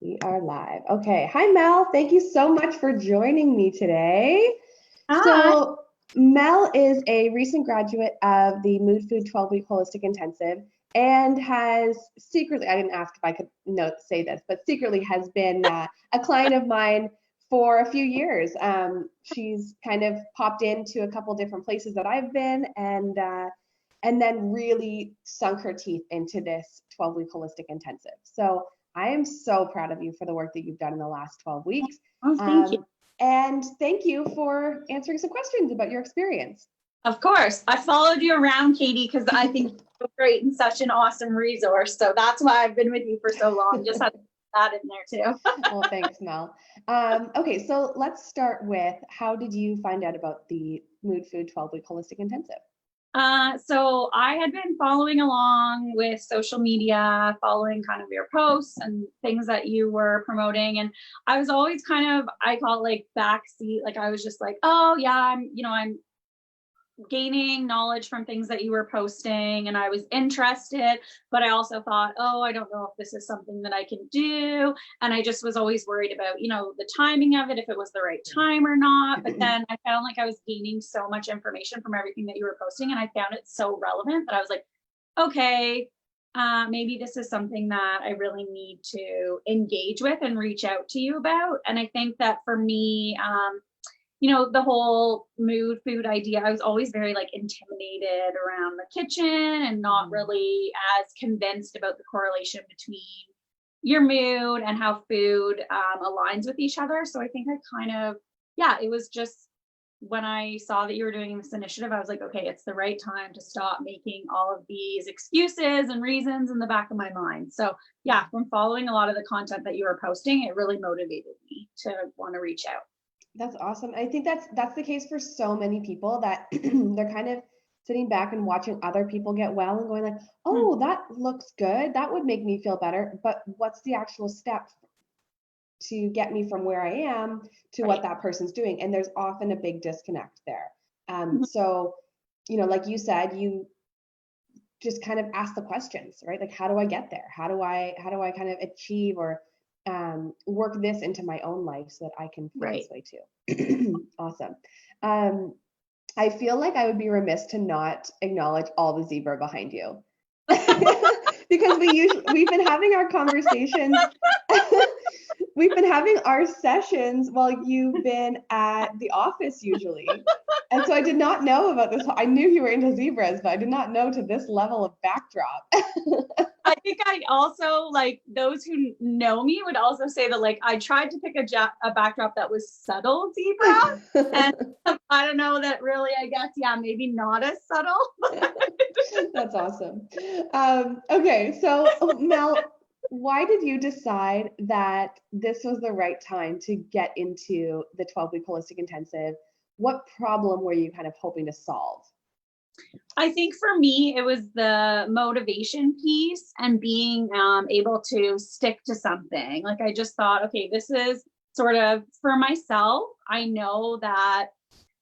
We are live. Okay. Hi, Mel. Thank you so much for joining me today. Hi. So, Mel is a recent graduate of the Mood Food 12-week holistic intensive and has secretly, I didn't ask if I could say this, but secretly has been a client of mine for a few years. She's kind of popped into a couple different places that I've been and then really sunk her teeth into this 12-week holistic intensive. So I am so proud of you for the work that you've done in the last 12 weeks. Oh, thank you. Um, and thank you for answering some questions about your experience. Of course. I followed you around, Katie, because I think you're so great and such an awesome resource. So that's why I've been with you for so long. Just had that in there too. Well, thanks, Mel. Okay, so let's start with how did you find out about the Mood Food 12-week holistic intensive? So I had been following along with social media, following kind of your posts and things that you were promoting. And I was always kind of, I call it like backseat. Like I was just like, oh yeah, I'm gaining knowledge from things that you were posting and I was interested, but I also thought, oh, I don't know if this is something that I can do. And I just was always worried about, the timing of it, if it was the right time or not. But then I found like I was gaining so much information from everything that you were posting and I found it so relevant that I was like, okay, maybe this is something that I really need to engage with and reach out to you about. And I think that for me, the whole mood food idea, I was always very like intimidated around the kitchen and not really as convinced about the correlation between your mood and how food aligns with each other. So I think I kind of, yeah, it was just when I saw that you were doing this initiative, I was like, okay, it's the right time to stop making all of these excuses and reasons in the back of my mind. So yeah, from following a lot of the content that you were posting, it really motivated me to want to reach out. That's awesome. I think that's the case for so many people that they're kind of sitting back and watching other people get well and going like, Hmm. "Oh, that looks good. That would make me feel better." But what's the actual step to get me from where I am to what Right. that person's doing? And there's often a big disconnect there. Mhm. So, like you said, you just kind of ask the questions, right? Like, how do I get there? How do I kind of achieve or work this into my own life so that I can feel Right. this way too? Awesome. Um, I feel like I would be remiss to not acknowledge all the zebra behind you. Because we've been having our conversations. We've been having our sessions while you've been at the office usually. And so I did not know about this. I knew you were into zebras, but I did not know to this level of backdrop. I think I also like those who know me would also say that like I tried to pick a backdrop that was subtle zebra, and I don't know that really. I guess yeah, maybe not as subtle. That's awesome. Okay, so Mel, why did you decide that this was the right time to get into the 12-week holistic intensive? What problem were you kind of hoping to solve? I think for me, it was the motivation piece and being able to stick to something. Like I just thought, okay, this is sort of for myself. I know that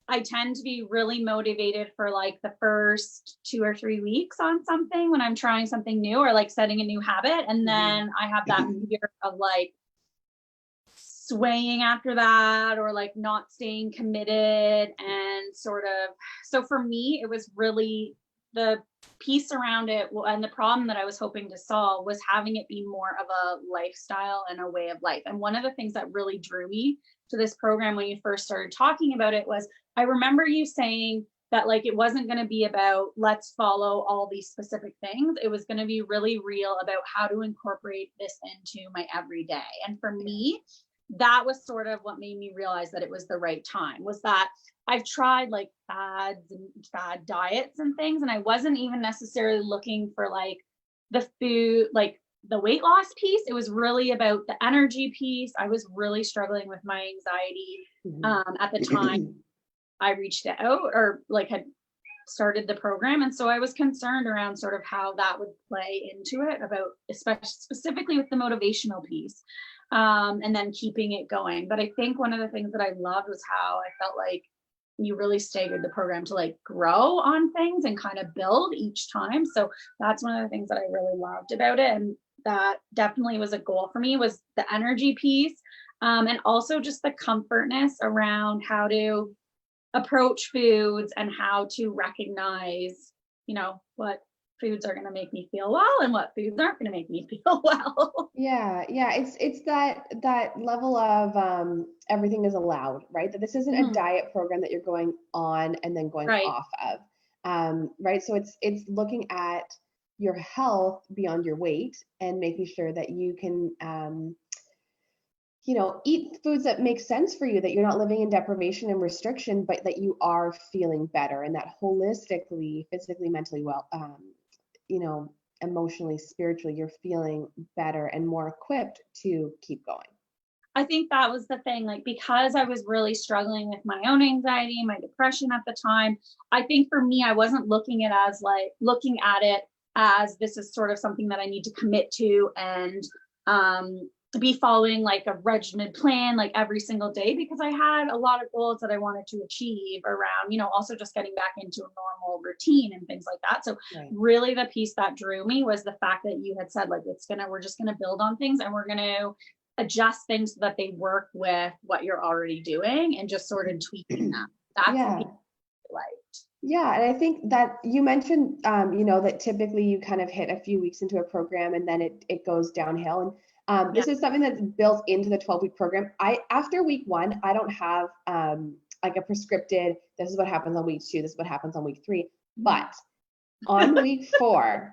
I tend to be really motivated for like the first 2 or 3 weeks on something when I'm trying something new or like setting a new habit. And then I have that Mhm. fear of like swaying after that or like not staying committed and sort of. So for me, it was really the piece around it and the problem that I was hoping to solve was having it be more of a lifestyle and a way of life. And one of the things that really drew me to this program when you first started talking about it was I remember you saying that like it wasn't going to be about let's follow all these specific things. It was going to be really real about how to incorporate this into my everyday. And for me, that was sort of what made me realize that it was the right time, was that I've tried like fads and fad diets and things, and I wasn't even necessarily looking for like the food, like the weight loss piece. It was really about the energy piece. I was really struggling with my anxiety at the time Mhm. I reached out or like had started the program. And so I was concerned around sort of how that would play into it, about especially specifically with the motivational piece, and then keeping it going. But I think one of the things that I loved was how I felt like you really staggered the program to like grow on things and kind of build each time. So that's one of the things that I really loved about it. And that definitely was a goal for me, was the energy piece. And also just the comfortness around how to approach foods and how to recognize, what foods are going to make me feel well and what foods aren't going to make me feel well. Yeah, yeah, it's that level of everything is allowed, right? That this isn't a Mhm. diet program that you're going on and then going Right. off of, right? So it's looking at your health beyond your weight and making sure that you can eat foods that make sense for you, that you're not living in deprivation and restriction, but that you are feeling better, and that holistically, physically, mentally well, you know, emotionally, spiritually, you're feeling better and more equipped to keep going. I think that was the thing, like, because I was really struggling with my own anxiety, my depression at the time. I think for me, I wasn't looking at it as this is sort of something that I need to commit to and be following like a regimented plan like every single day, because I had a lot of goals that I wanted to achieve around, also just getting back into a normal routine and things like that. So Right. really the piece that drew me was the fact that you had said, like, we're just gonna build on things and we're gonna adjust things so that they work with what you're already doing and just sort of tweaking that. That's the piece Yeah. I liked. Yeah, and I think that you mentioned, that typically you kind of hit a few weeks into a program and then it goes downhill. And Yeah. this is something that's built into the 12-week program. After week one, I don't have like a prescripted, this is what happens on week two, this is what happens on week three. But on week four,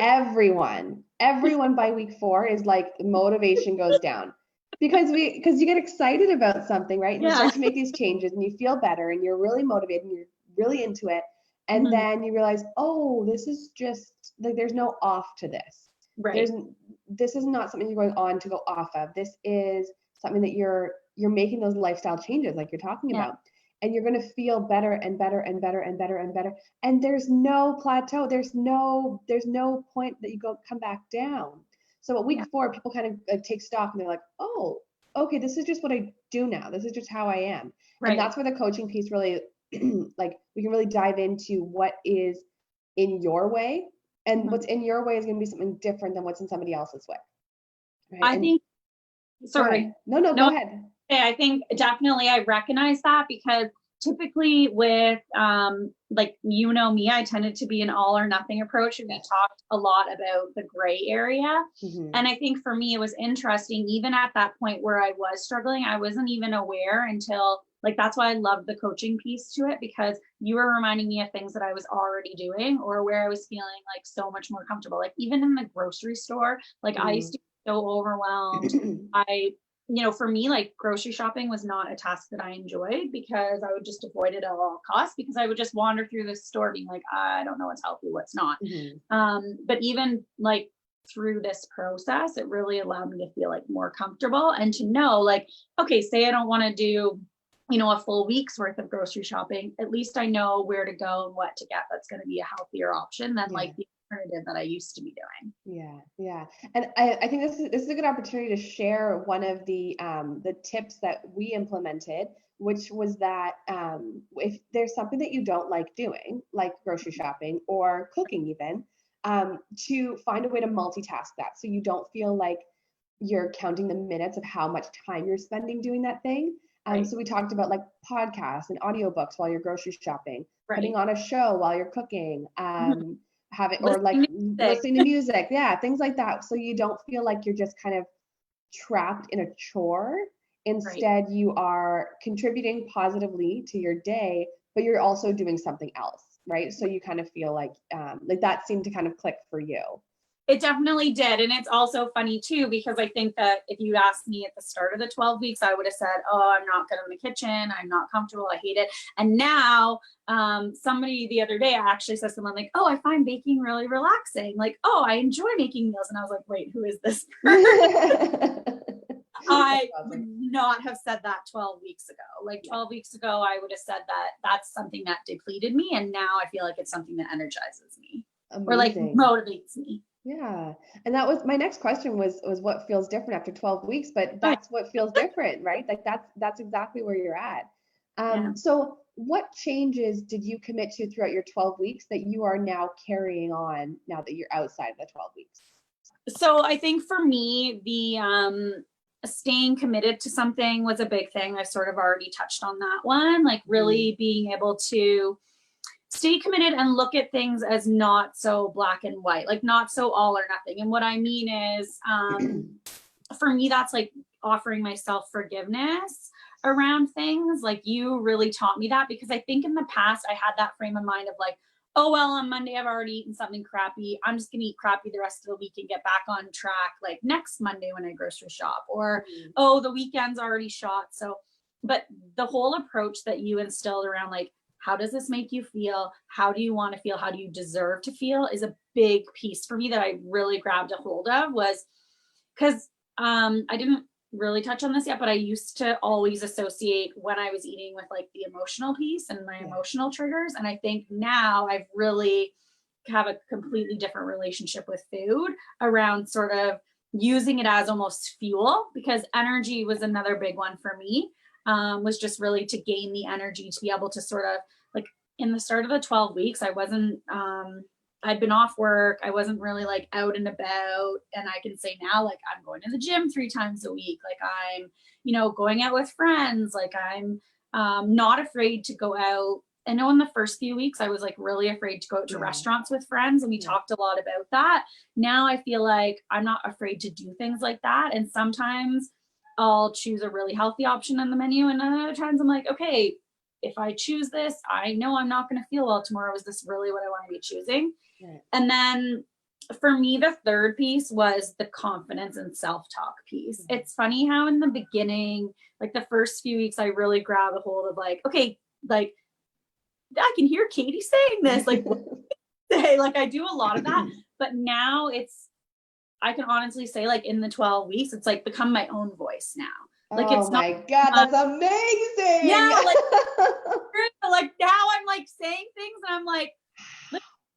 everyone by week four is like motivation goes down because you get excited about something, right? And you Yeah. start to make these changes and you feel better and you're really motivated and you're really into it. And Mhm. then you realize, oh, this is just like there's no off to this. Right. There's this is not something you're going on to go off of. This is something that you're making those lifestyle changes like you're talking Yeah. about. And you're going to feel better and better and better and better and better, and there's no plateau, there's no point that you come back down. So at week Yeah. four, people kind of take stock and they're like, oh, okay, this is just what I do now, this is just how I am. And Right. that's where the coaching piece really like we can really dive into what is in your way, and Mhm. what's in your way is going to be something different than what's in somebody else's way, right? I And think, go sorry. ahead. No, go No, ahead. I think definitely I recognize that, because typically with like, me, I tended to be an all or nothing approach, and we Yes. talked a lot about the gray area. Mm-hmm. And I think for me it was interesting, even at that point where I was struggling, I wasn't even aware until, like, that's why I loved the coaching piece to it, because you were reminding me of things that I was already doing or where I was feeling like so much more comfortable. Like even in the grocery store, like I used to be so overwhelmed. I for me, like, grocery shopping was not a task that I enjoyed, because I would just avoid it at all costs, because I would just wander through the store being like, I don't know what's healthy, what's not. Mm-hmm. But even like through this process, it really allowed me to feel like more comfortable and to know, like, okay, say I don't want to do, a full week's worth of grocery shopping, at least I know where to go and what to get that's going to be a healthier option than Yeah. like the alternative that I used to be doing. Yeah, yeah. And I think this is a good opportunity to share one of the tips that we implemented, which was that if there's something that you don't like doing, like grocery shopping or cooking even, to find a way to multitask that so you don't feel like you're counting the minutes of how much time you're spending doing that thing. Right. So we talked about like podcasts and audiobooks while you're grocery shopping, putting Right. on a show while you're cooking, Mhm. having or like Listening to music. listening to music, yeah, things like that, so you don't feel like you're just kind of trapped in a chore. Right. Instead you are contributing positively to your day, but you're also doing something else, right? So you kind of feel like that seemed to kind of click for you. It definitely did. And it's also funny too, because I think that if you asked me at the start of the 12 weeks, I would have said, oh, I'm not good in the kitchen. I'm not comfortable. I hate it. And now somebody the other day, I actually said something like, oh, I find baking really relaxing. Like, oh, I enjoy making meals. And I was like, wait, who is this person? I would Awesome. not have said that 12 weeks ago. Like 12 weeks ago, I would have said that that's something that depleted me. And now I feel like it's something that energizes me or like Amazing. motivates me. Yeah. And that was my next question was what feels different after 12 weeks, but that's what feels different, right? Like that's exactly where you're at. Yeah. So what changes did you commit to throughout your 12 weeks that you are now carrying on now that you're outside of the 12 weeks? So I think for me, the staying committed to something was a big thing. I've sort of already touched on that one, like really being able to stay committed and look at things as not so black and white, like not so all or nothing. And what I mean is, for me, that's like offering myself forgiveness around things. Like you really taught me that, because I think in the past I had that frame of mind of like, oh, well, on Monday I've already eaten something crappy. I'm just gonna eat crappy the rest of the week and get back on track like next Monday when I grocery shop. Or, oh, the weekend's already shot. So, but the whole approach that you instilled around like, how does this make you feel? How do you want to feel? How do you deserve to feel is a big piece for me that I really grabbed a hold of. Was because I didn't really touch on this yet, but I used to always associate when I was eating with like the emotional piece and my emotional triggers. And I think now I've really have a completely different relationship with food around sort of using it as almost fuel, because energy was another big one for me. Was just really to gain the energy to be able to sort of like in the start of the 12 weeks, I wasn't, I'd been off work. I wasn't really like out and about. And I can say now, like I'm going to the gym 3 times a week. Like I'm, going out with friends. Like I'm not afraid to go out. I know in the first few weeks, I was like really afraid to go out to restaurants with friends. And we talked a lot about that. Now I feel like I'm not afraid to do things like that. And sometimes I'll choose a really healthy option on the menu. And other times I'm like, okay, if I choose this, I know I'm not going to feel well tomorrow. Is this really what I want to be choosing? Right. And then for me, the third piece was the confidence and self-talk piece. Mm-hmm. It's funny how in the beginning, like the first few weeks, I really grabbed a hold of like, okay, like I can hear Katie saying this, like, say, like I do a lot of that, but now I can honestly say like in the 12 weeks, it's like become my own voice now. Like it's not, my God, that's amazing. Yeah, like now I'm like saying things and I'm like,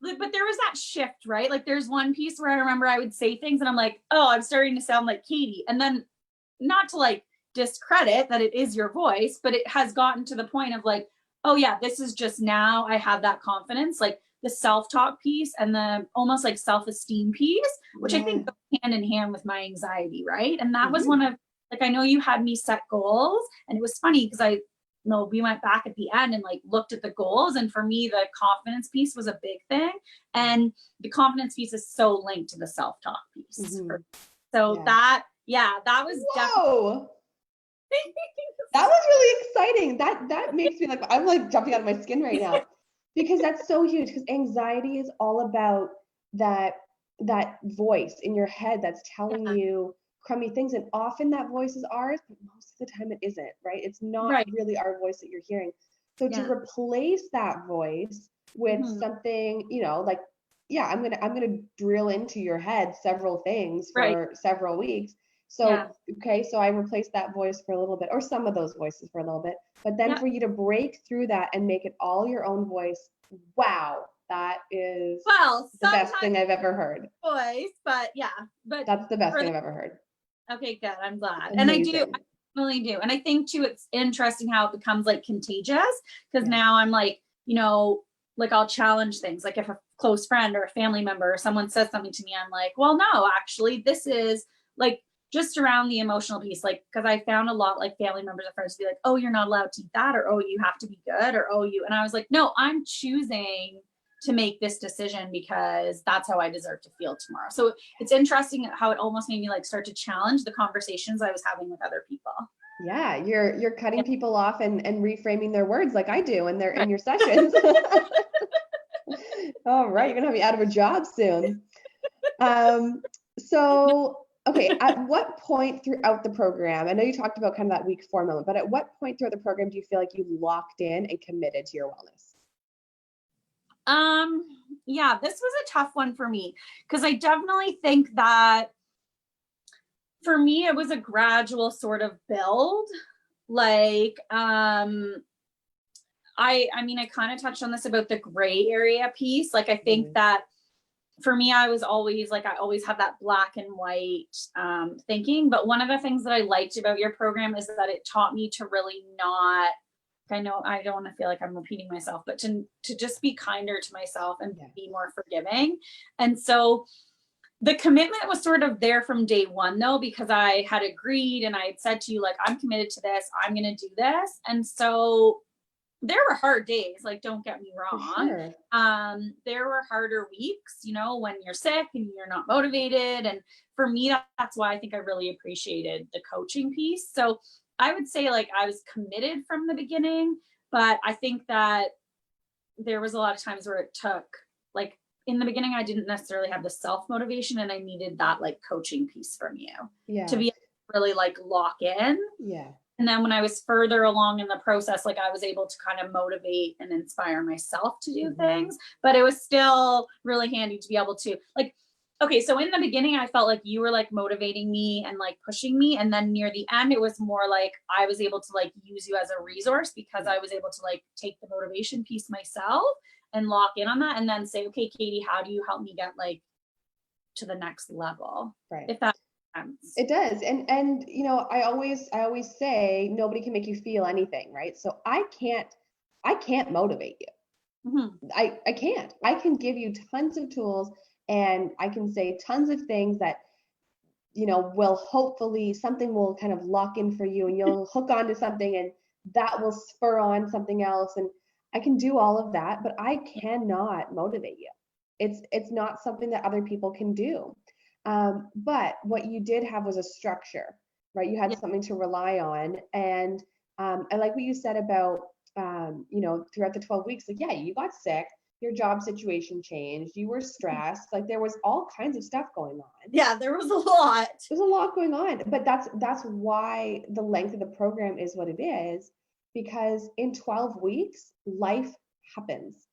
but there was that shift, right? Like there's one piece where I remember I would say things and I'm like, oh, I'm starting to sound like Katie. And then not to like discredit that it is your voice, but it has gotten to the point of like, oh yeah, this is just now I have that confidence, like the self-talk piece and the almost like self-esteem piece, which I think goes hand in hand with my anxiety, right? And that was one of, like, I know you had me set goals, and it was funny because we went back at the end and like looked at the goals. And for me, the confidence piece was a big thing. And the confidence piece is so linked to the self-talk piece. Mm-hmm. So that was definitely. That was really exciting. That makes me like, I'm like jumping out of my skin right now because that's so huge, because anxiety is all about that voice in your head that's telling you crummy things, and often that voice is ours, but most of the time it isn't, right? It's not really our voice that you're hearing. So to replace that voice with something, like, I'm gonna drill into your head several things for several weeks. So so I replaced that voice for a little bit, or some of those voices for a little bit, but then for you to break through that and make it all your own voice, wow, that is the best thing I've ever heard. Voice, but that's the best thing I've ever heard. Okay, good. I'm glad. Amazing. And I really do. And I think too, it's interesting how it becomes like contagious, because now I'm like, like I'll challenge things. Like if a close friend or a family member or someone says something to me, I'm like, well, no, actually, this is like just around the emotional piece. Like, because I found a lot like family members or friends to be like, oh, you're not allowed to eat that, or oh, you have to be good, or oh, and I was like, no, I'm choosing to make this decision because that's how I deserve to feel tomorrow. So it's interesting how it almost made me like start to challenge the conversations I was having with other people. Yeah, you're cutting people off and reframing their words like I do in your sessions. All right, you're gonna have me out of a job soon. So okay, at what point throughout the program, I know you talked about kind of that week 4 moment, but at what point throughout the program do you feel like you locked in and committed to your wellness? Yeah, this was a tough one for me, because I definitely think that for me, it was a gradual sort of build. Like, I mean, I kind of touched on this about the gray area piece. Like, I think that for me, I was always like, I always have that black and white thinking. But one of the things that I liked about your program is that it taught me to really not, I know I don't want to feel like I'm repeating myself, but to just be kinder to myself and be more forgiving. And so the commitment was sort of there from day one though, because I had agreed and I had said to you, like, I'm committed to this, I'm going to do this. And so there were hard days, like, don't get me For wrong. sure. There were harder weeks, you know, when you're sick and you're not motivated. And for me, that's why I think I really appreciated the coaching piece. So I would say, like, I was committed from the beginning, but I think that there was a lot of times where it took, like, in the beginning, I didn't necessarily have the self motivation, and I needed that, like, coaching piece from you Yeah. to be able to really, like, lock in. Yeah. And then when I was further along in the process, like, I was able to kind of motivate and inspire myself to do things, but it was still really handy to be able to, like, okay, so in the beginning, I felt like you were, like, motivating me and, like, pushing me. And then near the end, it was more like I was able to, like, use you as a resource, because I was able to, like, take the motivation piece myself and lock in on that, and then say, okay, Katie, how do you help me get, like, to the next level? Right. If that makes sense. It does. And you know, I always say nobody can make you feel anything, right? So I can't motivate you. Mhm. I can't. I can give you tons of tools and I can say tons of things that, you know, will hopefully something will kind of lock in for you and you'll hook onto something and that will spur on something else. And I can do all of that, but I cannot motivate you. It's not something that other people can do. But what you did have was a structure, right? You had Yeah. something to rely on. And I like what you said about, you know, throughout the 12 weeks, like, yeah, you got sick, your job situation changed, you were stressed, like there was all kinds of stuff going on. Yeah, there was a lot. There's a lot going on, but that's why the length of the program is what it is, because in 12 weeks, life happens,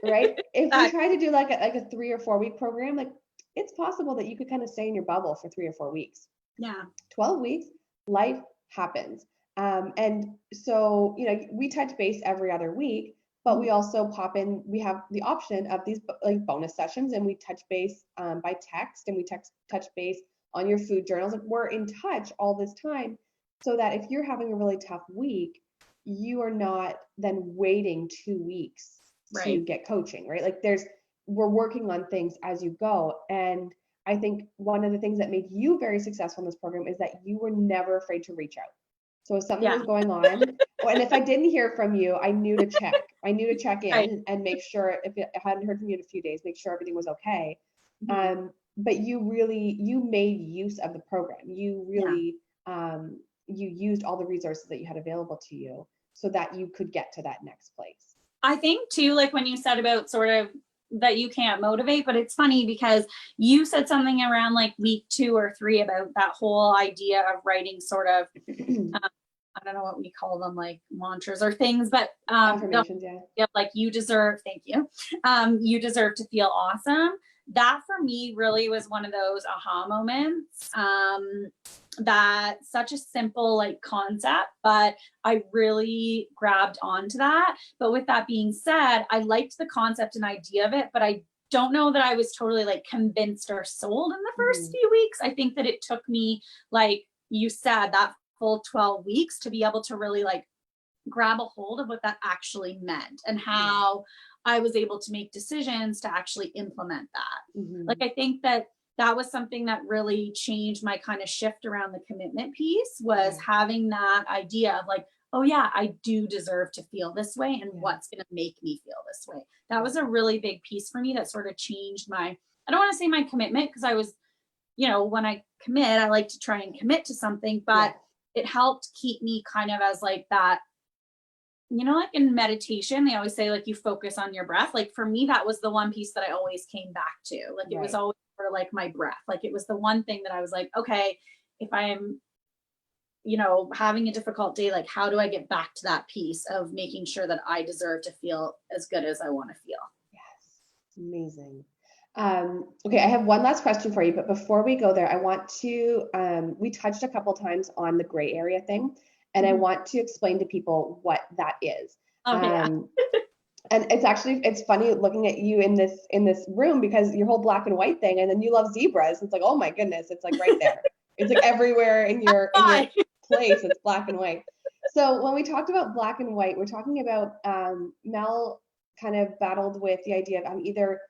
right? If we try to do like a 3 or 4 week program, like it's possible that you could kind of stay in your bubble for 3 or 4 weeks. Yeah. 12 weeks, life happens. And so, you know, we touch base every other week, but we also pop in, we have the option of these like bonus sessions, and we touch base by text, and we touch base on your food journals. Like we're in touch all this time, so that if you're having a really tough week, you are not then waiting 2 weeks to Right. get coaching, right? Like we're working on things as you go. And I think one of the things that made you very successful in this program is that you were never afraid to reach out. So if something Yeah. was going on, and if I didn't hear from you, I knew to check. I knew to check in Right. and make sure, if I hadn't heard from you in a few days, make sure everything was okay. Mhm. But you made use of the program. You Yeah. really you used all the resources that you had available to you so that you could get to that next place. I think too, like when you said about sort of that you can't motivate, but it's funny because you said something around like week 2 or 3 about that whole idea of writing sort of, I don't know what we call them, like mantras or things, but Affirmations, yeah. like you deserve, thank you. You deserve to feel awesome. That for me really was one of those aha moments. That such a simple like concept, but I really grabbed onto that. But with that being said, I liked the concept and idea of it, but I don't know that I was totally like convinced or sold in the first few weeks. I think that it took me, like you said, that full 12 weeks to be able to really like grab a hold of what that actually meant and how I was able to make decisions to actually implement that. Like, I think that that was something that really changed my kind of shift around the commitment piece, was having that idea of like, oh yeah, I do deserve to feel this way, and what's going to make me feel this way. That was a really big piece for me that sort of changed my, I don't want to say my commitment, because I was, you know, when I commit, I like to try and commit to something, but it helped keep me kind of as like that, you know, like in meditation, they always say like you focus on your breath. Like for me, that was the one piece that I always came back to. Like it was always sort of like my breath. Like it was the one thing that I was like, okay, if I'm, you know, having a difficult day, like how do I get back to that piece of making sure that I deserve to feel as good as I want to feel? Yes, amazing. Okay, I have one last question for you, but before we go there, I want to, we touched a couple times on the gray area thing, and I want to explain to people what that is. Okay. And it's funny looking at you in this room, because your whole black and white thing, and then you love zebras. It's like, oh my goodness, it's like right there. It's like everywhere in your place, it's black and white. So when we talked about black and white, we're talking about Mel kind of battled with the idea of I'm either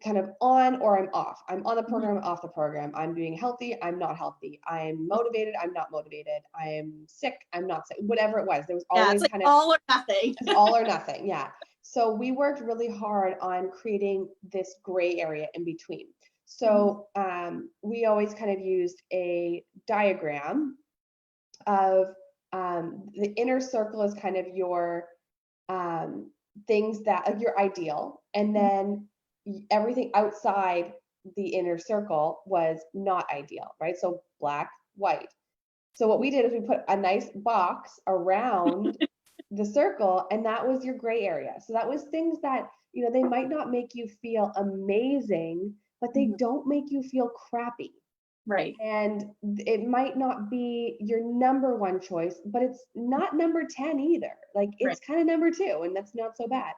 kind of on or I'm off. I'm on the program, I'm off the program. I'm being healthy, I'm not healthy. I'm motivated, I'm not motivated. I'm sick, I'm not sick. Whatever it was, there was always it's like kind of all or nothing. it's all or nothing. Yeah. So we worked really hard on creating this gray area in between. So we always kind of used a diagram of the inner circle is kind of your things that your ideal, and then everything outside the inner circle was not ideal, right? So black, white. So what we did is we put a nice box around the circle, and that was your gray area. So that was things that, you know, they might not make you feel amazing, but they don't make you feel crappy. Right. And it might not be your number one choice, but it's not number 10 either. Like it's kind of number 2, and that's not so bad.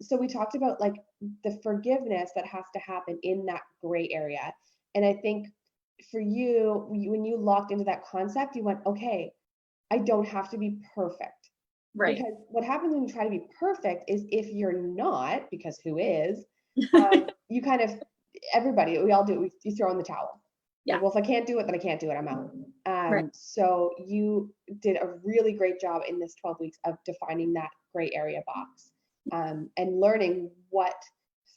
So we talked about like the forgiveness that has to happen in that gray area. And I think for you, when you locked into that concept, you went, okay, I don't have to be perfect. Right. Because what happens when you try to be perfect is if you're not, because who is, you kind of, everybody, we all do, you throw in the towel. Yeah. Like, well, if I can't do it, then I can't do it. I'm out. Right. So you did a really great job in this 12 weeks of defining that gray area box, and learning what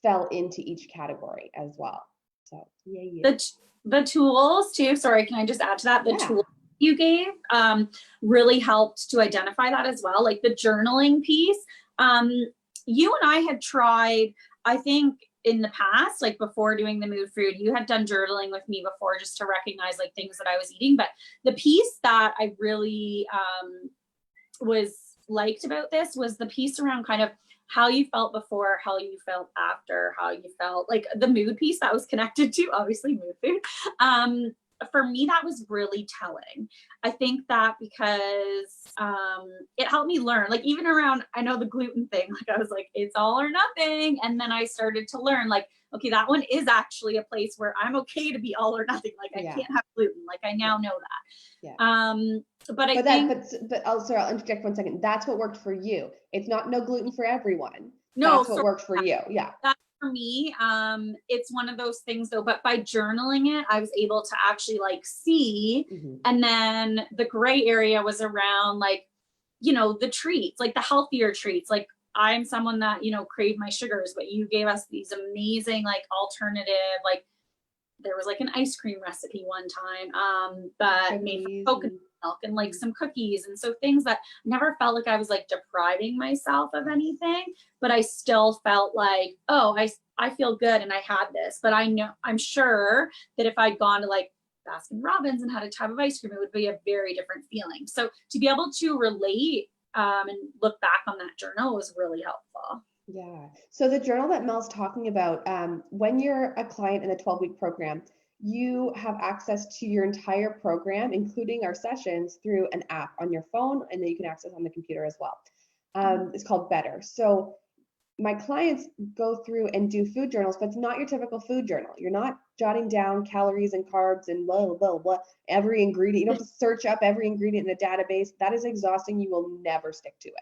fell into each category as well. So yeah. The tools too, sorry, can I just add to that? The Yeah. tools you gave really helped to identify that as well. Like the journaling piece, you and I had tried, I think in the past, like before doing the mood food, you had done journaling with me before just to recognize like things that I was eating. But the piece that I really was liked about this was the piece around kind of how you felt before, how you felt after, how you felt, like the mood piece that was connected to obviously mood food. For me, that was really telling. I think that because it helped me learn, like even around, I know the gluten thing, like I was like, it's all or nothing. And then I started to learn like, okay, that one is actually a place where I'm okay to be all or nothing. Like I can't have gluten. Like I now know that. Yeah. But also I'll interject 1 second. That's what worked for you. It's not no gluten for everyone. No, that's what worked for you. Yeah. That's for me. It's one of those things though, but by journaling it, I was able to actually like see, and then the gray area was around like, you know, the treats, like the healthier treats. Like I'm someone that, you know, crave my sugars, but you gave us these amazing, like alternative, like there was like an ice cream recipe one time that made from coconut milk and like some cookies. And so things that never felt like I was like depriving myself of anything, but I still felt like, oh, I feel good and I had this. But I'm sure that if I'd gone to like Baskin Robbins and had a tub of ice cream, it would be a very different feeling. So to be able to relate and look back on that journal was really helpful. Yeah. So the journal that Mel's talking about, when you're a client in the 12-week program, you have access to your entire program, including our sessions, through an app on your phone, and then you can access on the computer as well. It's called Better. So my clients go through and do food journals, but it's not your typical food journal. You're not jotting down calories and carbs and blah, blah, blah, every ingredient. You don't have to search up every ingredient in a database. That is exhausting. You will never stick to it.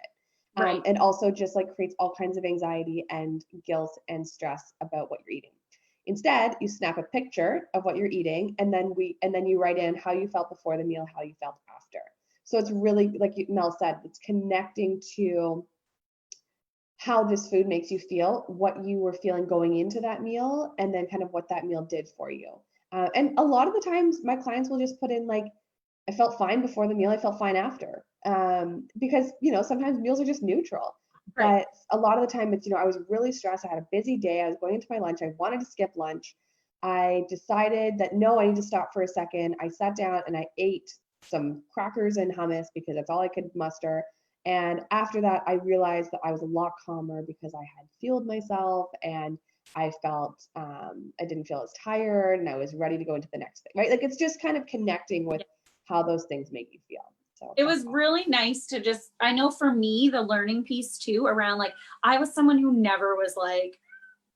Right. And also just like creates all kinds of anxiety and guilt and stress about what you're eating. Instead, you snap a picture of what you're eating, and then you write in how you felt before the meal, how you felt after. So it's really, like Mel said, it's connecting to how this food makes you feel, what you were feeling going into that meal, and then kind of what that meal did for you. And a lot of the times my clients will just put in like, I felt fine before the meal, I felt fine after. Because, you know, sometimes meals are just neutral. Right. But a lot of the time it's, you know, I was really stressed. I had a busy day. I was going into my lunch. I wanted to skip lunch. I decided that, no, I need to stop for a second. I sat down and I ate some crackers and hummus because that's all I could muster. And after that, I realized that I was a lot calmer because I had fueled myself, and I felt, I didn't feel as tired, and I was ready to go into the next thing, right? Like it's just kind of connecting with how those things make you feel. So it was really nice to just, I know for me, the learning piece too, around like, I was someone who never was like,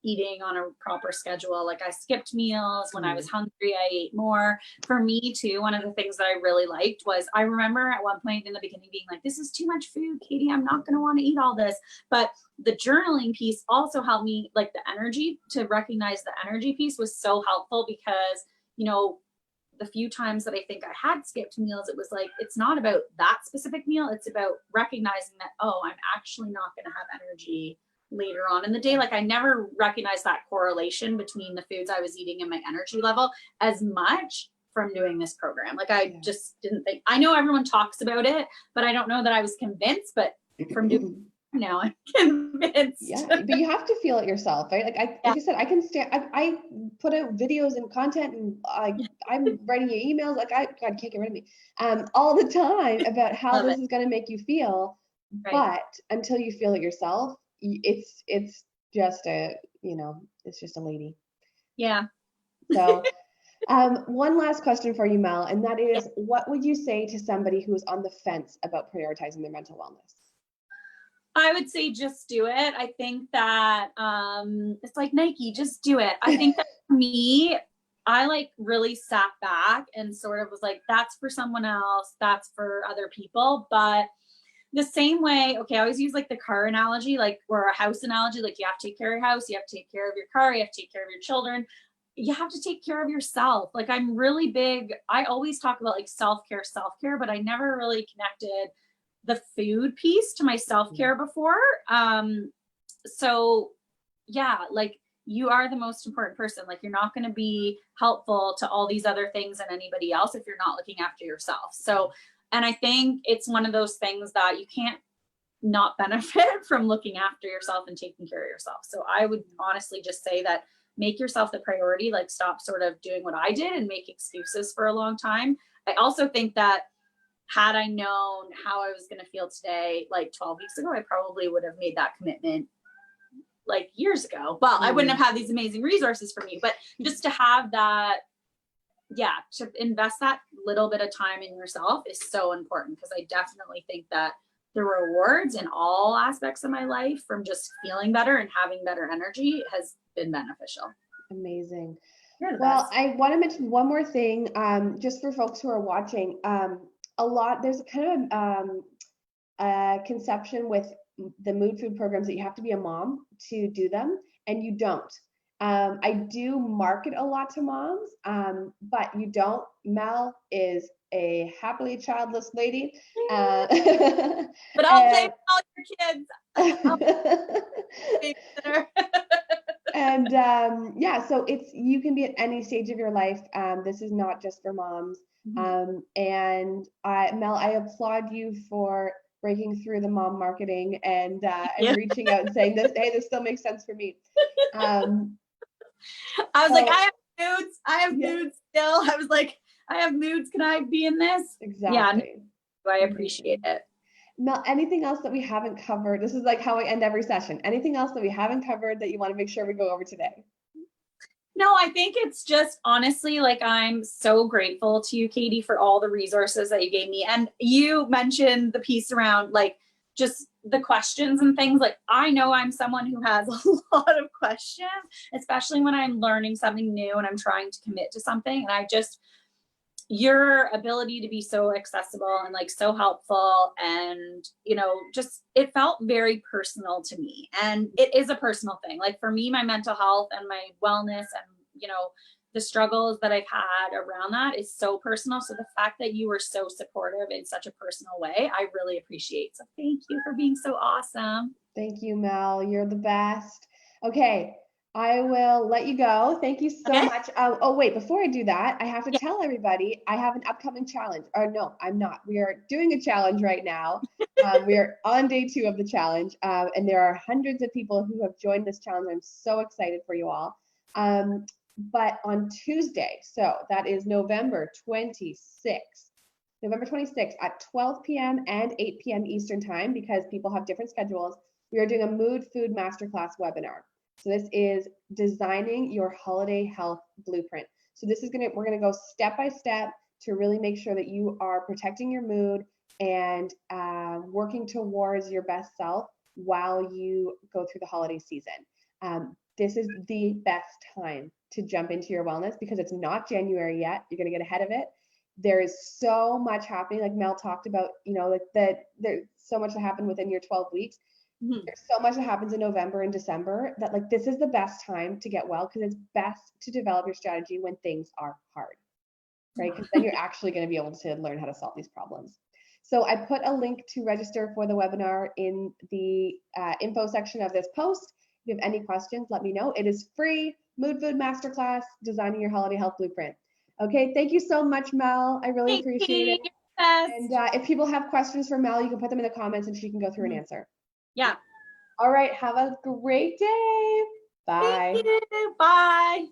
eating on a proper schedule. Like I skipped meals. When I was hungry, I ate more. For me too, one of the things that I really liked was, I remember at one point in the beginning being like, this is too much food, Katie, I'm not going to want to eat all this. But the journaling piece also helped me, like the energy, to recognize the energy piece was so helpful, because, you know, the few times that I think I had skipped meals, it was like, it's not about that specific meal. It's about recognizing that, oh, I'm actually not going to have energy later on in the day. Like I never recognized that correlation between the foods I was eating and my energy level as much from doing this program. Like I just didn't think, I know everyone talks about it, but I don't know that I was convinced, but from doing now I'm convinced. Yeah, but you have to feel it yourself, right? Like like I said, I can stand, I put out videos and content, and I'm writing you emails, like God can't get rid of me, all the time about how Love this it. is going to make you feel. Right. But until you feel it yourself, it's just a, you know, it's just a lady. Yeah. So one last question for you, Mel, and that is, what would you say to somebody who's on the fence about prioritizing their mental wellness? I would say just do it. I think that it's like Nike, just do it. I think that for me, I like really sat back and sort of was like, that's for someone else, that's for other people. But the same way, okay, I always use like the car analogy, like, or a house analogy, like you have to take care of your house, you have to take care of your car, you have to take care of your children. You have to take care of yourself. Like I'm really big, I always talk about like self-care, but I never really connected the food piece to my self-care before. So yeah, like you are the most important person. Like you're not going to be helpful to all these other things and anybody else if you're not looking after yourself. So, and I think it's one of those things that you can't not benefit from looking after yourself and taking care of yourself. So I would honestly just say that make yourself the priority, like stop sort of doing what I did and make excuses for a long time. I also think that had I known how I was going to feel today, like 12 weeks ago, I probably would have made that commitment like years ago. Well, I wouldn't have had these amazing resources from you, but just to have that, yeah, to invest that little bit of time in yourself is so important, because I definitely think that the rewards in all aspects of my life from just feeling better and having better energy has been beneficial. Amazing. Well, I want to mention one more thing, just for folks who are watching. There's kind of a conception with the mood food programs that you have to be a mom to do them, and you don't. I do market a lot to moms, but you don't. Mel is a happily childless lady. but I'll play with all your kids. And yeah, so you can be at any stage of your life. This is not just for moms. And Mel, I applaud you for breaking through the mom marketing and reaching out and saying that, hey, this still makes sense for me. I was like, I have moods. I have moods still. I was like, I have moods. Can I be in this? Exactly. Yeah, I appreciate it. Mel, anything else that we haven't covered? This is like how I end every session. Anything else that we haven't covered that you want to make sure we go over today? No, I think it's just honestly, like, I'm so grateful to you, Katie, for all the resources that you gave me. And you mentioned the piece around like just the questions and things. Like, I know I'm someone who has a lot of questions, especially when I'm learning something new and I'm trying to commit to something. And your ability to be so accessible and like so helpful, and just it felt very personal to me, and it is a personal thing. Like for me, my mental health and my wellness and the struggles that I've had around that is so personal. So the fact that you were so supportive in such a personal way, I really appreciate. So thank you for being so awesome. Thank you, Mel. You're the best. Okay, I will let you go. Thank you so much. Oh, wait, before I do that, I have to tell everybody I have an upcoming challenge. Or no, I'm not. We are doing a challenge right now. We are on day 2 of the challenge, and there are hundreds of people who have joined this challenge. I'm so excited for you all. But on Tuesday, so that is November 26th at 12 p.m. and 8 p.m. Eastern time, because people have different schedules, we are doing a Mood Food Masterclass webinar. So this is designing your holiday health blueprint. So this is we're gonna go step by step to really make sure that you are protecting your mood and working towards your best self while you go through the holiday season. this is the best time to jump into your wellness because it's not January yet. You're going to get ahead of it. There is so much happening, like Mel talked about, like that there's so much that happened within your 12 weeks. There's so much that happens in November and December that like this is the best time to get well because it's best to develop your strategy when things are hard, right? Because then you're actually going to be able to learn how to solve these problems. So I put a link to register for the webinar in the info section of this post. If you have any questions, let me know. It is free, Mood Food Masterclass, Designing Your Holiday Health Blueprint. Okay, thank you so much, Mel. I really appreciate it. And if people have questions for Mel, you can put them in the comments and she can go through and answer. Yeah. All right, have a great day. Bye. Thank you. Bye.